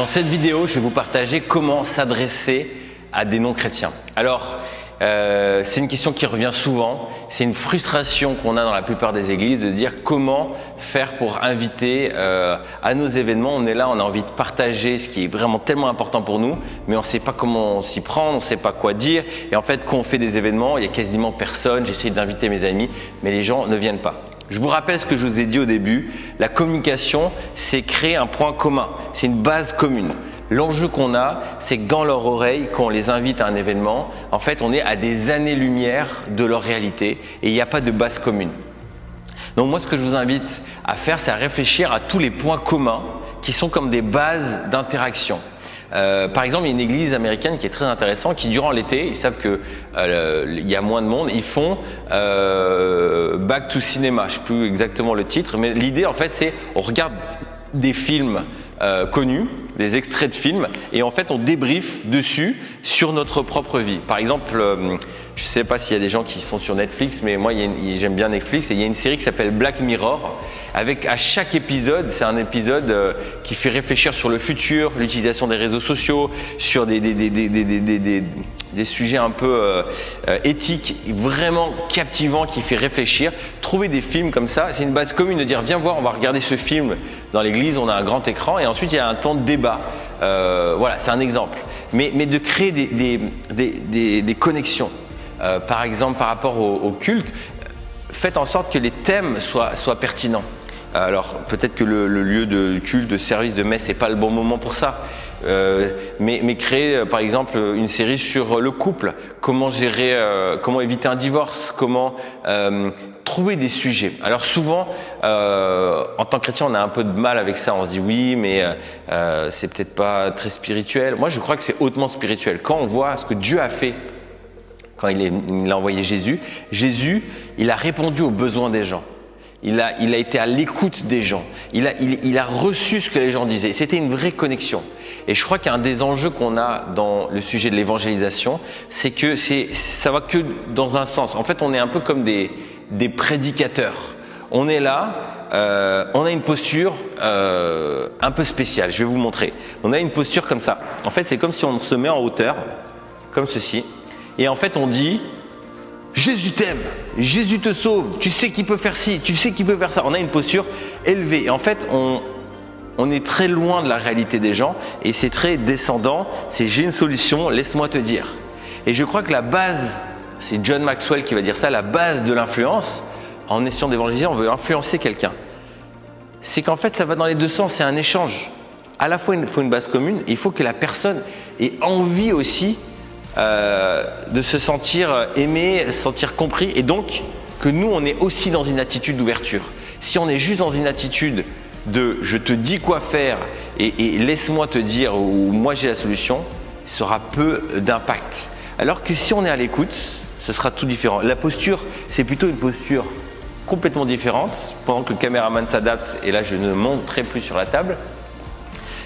cette vidéo, je vais vous partager comment s'adresser à des non-chrétiens. Alors, c'est une question qui revient souvent, c'est une frustration qu'on a dans la plupart des églises de dire comment faire pour inviter à nos événements. On est là, on a envie de partager ce qui est vraiment tellement important pour nous, mais on ne sait pas comment s'y prendre, on ne sait pas quoi dire. Et en fait, quand on fait des événements, il y a quasiment personne, j'essaie d'inviter mes amis, mais les gens ne viennent pas. Je vous rappelle ce que je vous ai dit au début, la communication, c'est créer un point commun, c'est une base commune. L'enjeu qu'on a, c'est que dans leur oreille, quand on les invite à un événement, en fait, on est à des années-lumière de leur réalité et il n'y a pas de base commune. Donc moi, ce que je vous invite à faire, c'est à réfléchir à tous les points communs qui sont comme des bases d'interaction. Par exemple, il y a une église américaine qui est très intéressante, qui durant l'été, ils savent que il y a moins de monde, ils font Back to Cinema, je ne sais plus exactement le titre, mais l'idée en fait c'est on regarde des films connus, des extraits de films, et en fait on débriefe dessus sur notre propre vie. Par exemple, je ne sais pas s'il y a des gens qui sont sur Netflix, mais moi j'aime bien Netflix, et il y a une série qui s'appelle Black Mirror, avec à chaque épisode, c'est un épisode qui fait réfléchir sur le futur, l'utilisation des réseaux sociaux, sur des sujets un peu éthiques, vraiment captivants, qui fait réfléchir. Trouver des films comme ça, c'est une base commune de dire viens voir, on va regarder ce film dans l'église, on a un grand écran, et ensuite il y a un temps de débat. Voilà, c'est un exemple. Mais de créer des connexions. Par exemple, par rapport au culte, faites en sorte que les thèmes soient pertinents. Alors, peut-être que le lieu de culte, de service, de messe, n'est pas le bon moment pour ça. Mais créer, par exemple, une série sur le couple, comment gérer, comment éviter un divorce, comment trouver des sujets. Alors souvent, en tant que chrétien, on a un peu de mal avec ça. On se dit oui, mais c'est peut-être pas très spirituel. Moi, je crois que c'est hautement spirituel. Quand on voit ce que Dieu a fait, quand il a envoyé Jésus, il a répondu aux besoins des gens. Il a été à l'écoute des gens. Il a reçu ce que les gens disaient. C'était une vraie connexion. Et je crois qu'un des enjeux qu'on a dans le sujet de l'évangélisation, c'est que ça va que dans un sens. En fait, on est un peu comme des prédicateurs. On est là, on a une posture un peu spéciale. Je vais vous montrer. On a une posture comme ça. En fait, c'est comme si on se met en hauteur, comme ceci. Et en fait, on dit « Jésus t'aime, Jésus te sauve, tu sais qu'il peut faire ci, tu sais qu'il peut faire ça ». On a une posture élevée. Et en fait, on est très loin de la réalité des gens et c'est très descendant. C'est « j'ai une solution, laisse-moi te dire ». Et je crois que la base, c'est John Maxwell qui va dire ça, la base de l'influence, en essayant d'évangéliser, on veut influencer quelqu'un. C'est qu'en fait, ça va dans les deux sens, c'est un échange. À la fois, il faut une base commune, il faut que la personne ait envie aussi de se sentir aimé, se sentir compris, et donc que nous on est aussi dans une attitude d'ouverture. Si on est juste dans une attitude de je te dis quoi faire et laisse-moi te dire ou moi j'ai la solution, ça aura peu d'impact. Alors que si on est à l'écoute, ce sera tout différent. La posture, c'est plutôt une posture complètement différente, pendant que le caméraman s'adapte, et là je ne montrerai plus sur la table,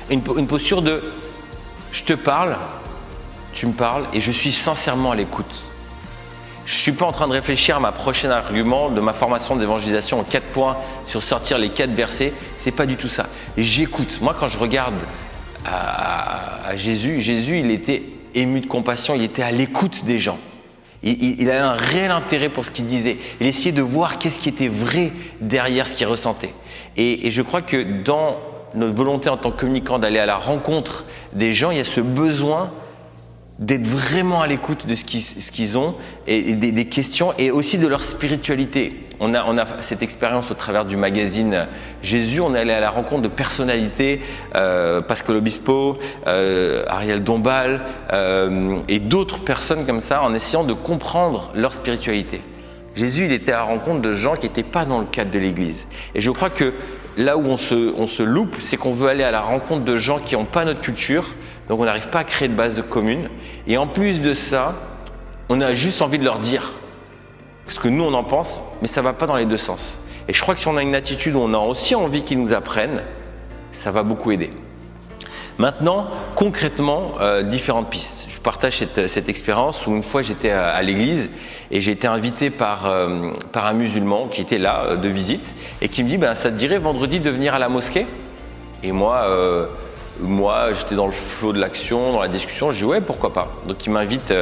une posture de je te parle, tu me parles et je suis sincèrement à l'écoute. Je ne suis pas en train de réfléchir à ma prochaine argument de ma formation d'évangélisation en 4 points sur sortir les 4 versets. C'est pas du tout ça. J'écoute. Moi, quand je regarde à Jésus, il était ému de compassion, il était à l'écoute des gens. Il avait un réel intérêt pour ce qu'il disait. Il essayait de voir qu'est-ce qui était vrai derrière ce qu'il ressentait. Et je crois que dans notre volonté en tant que communicant d'aller à la rencontre des gens, il y a ce besoin d'être vraiment à l'écoute de ce qu'ils ont et des questions et aussi de leur spiritualité. On a cette expérience au travers du magazine Jésus, on est allé à la rencontre de personnalités, Pascal Obispo, Ariel Dombal et d'autres personnes comme ça en essayant de comprendre leur spiritualité. Jésus, il était à la rencontre de gens qui n'étaient pas dans le cadre de l'église. Et je crois que là où on se loupe, c'est qu'on veut aller à la rencontre de gens qui n'ont pas notre culture. Donc on n'arrive pas à créer de base commune. Et en plus de ça, on a juste envie de leur dire ce que nous on en pense, mais ça ne va pas dans les deux sens. Et je crois que si on a une attitude où on a aussi envie qu'ils nous apprennent, ça va beaucoup aider. Maintenant, concrètement, différentes pistes. Je partage cette expérience où une fois j'étais à l'église et j'ai été invité par un musulman qui était là de visite et qui me dit « ça te dirait vendredi de venir à la mosquée ?» Et moi, moi, j'étais dans le flow de l'action, dans la discussion. Je dis ouais, pourquoi pas. Donc il m'invite,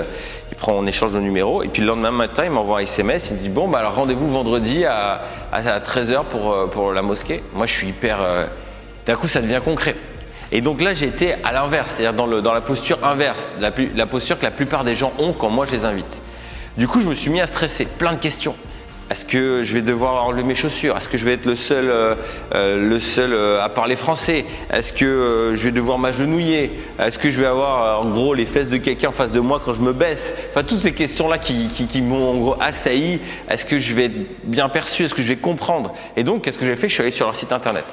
il prend en échange de numéro. Et puis le lendemain matin, il m'envoie un SMS. Il dit bon, bah alors rendez-vous vendredi à 13h pour la mosquée. Moi, je suis hyper. D'un coup, ça devient concret. Et donc là, j'ai été à l'inverse, c'est-à-dire dans la posture inverse, la posture que la plupart des gens ont quand moi je les invite. Du coup, je me suis mis à stresser, plein de questions. Est-ce que je vais devoir enlever mes chaussures? Est-ce que je vais être le seul à parler français? Est-ce que je vais devoir m'agenouiller? Est-ce que je vais avoir en gros les fesses de quelqu'un en face de moi quand je me baisse? Enfin, toutes ces questions-là qui m'ont en gros assailli. Est-ce que je vais être bien perçu? Est-ce que je vais comprendre? Et donc, qu'est-ce que j'ai fait? Je suis allé sur leur site internet.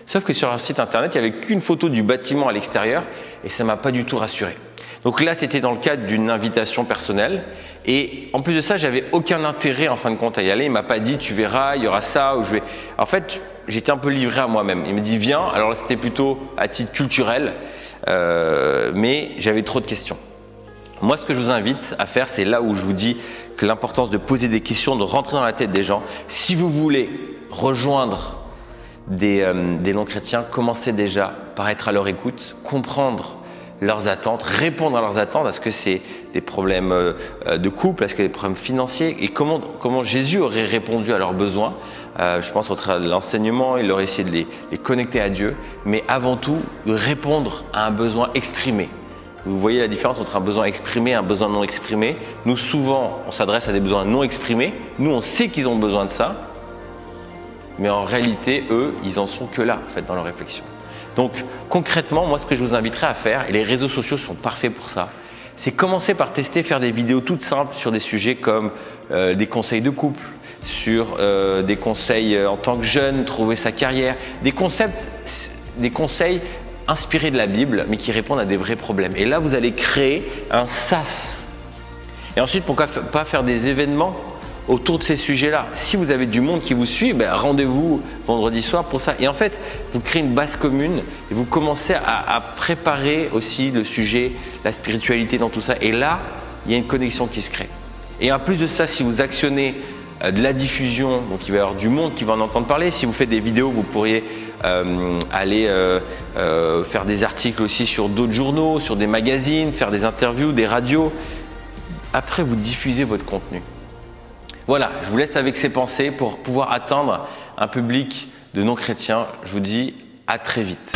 Sauf que sur leur site internet, il n'y avait qu'une photo du bâtiment à l'extérieur et ça ne m'a pas du tout rassuré. Donc là, c'était dans le cadre d'une invitation personnelle et en plus de ça, j'avais aucun intérêt en fin de compte à y aller. Il m'a pas dit tu verras, il y aura ça ou je vais. En fait, j'étais un peu livré à moi-même. Il me dit viens. Alors là, c'était plutôt à titre culturel, mais j'avais trop de questions. Moi, ce que je vous invite à faire, c'est là où je vous dis que l'importance de poser des questions, de rentrer dans la tête des gens. Si vous voulez rejoindre des non-chrétiens, commencez déjà par être à leur écoute, comprendre leurs attentes, répondre à leurs attentes. Est-ce que c'est des problèmes de couple? Est-ce qu'il y a des problèmes financiers? Et comment Jésus aurait répondu à leurs besoins? Je pense au travers de l'enseignement, il aurait essayé de les connecter à Dieu, mais avant tout, de répondre à un besoin exprimé. Vous voyez la différence entre un besoin exprimé et un besoin non exprimé. Nous, souvent, on s'adresse à des besoins non exprimés. Nous, on sait qu'ils ont besoin de ça, mais en réalité, eux, ils en sont que là, en fait, dans leur réflexion. Donc, concrètement, moi, ce que je vous inviterais à faire, et les réseaux sociaux sont parfaits pour ça, c'est commencer par tester, faire des vidéos toutes simples sur des sujets comme des conseils de couple, sur des conseils en tant que jeune, trouver sa carrière, des conseils inspirés de la Bible, mais qui répondent à des vrais problèmes. Et là, vous allez créer un sas. Et ensuite, pourquoi pas faire des événements autour de ces sujets-là? Si vous avez du monde qui vous suit, rendez-vous vendredi soir pour ça. Et en fait, vous créez une base commune et vous commencez à préparer aussi le sujet, la spiritualité dans tout ça. Et là, il y a une connexion qui se crée. Et en plus de ça, si vous actionnez de la diffusion, donc il va y avoir du monde qui va en entendre parler. Si vous faites des vidéos, vous pourriez aller faire des articles aussi sur d'autres journaux, sur des magazines, faire des interviews, des radios. Après, vous diffusez votre contenu. Voilà, je vous laisse avec ces pensées pour pouvoir atteindre un public de non-chrétiens. Je vous dis à très vite.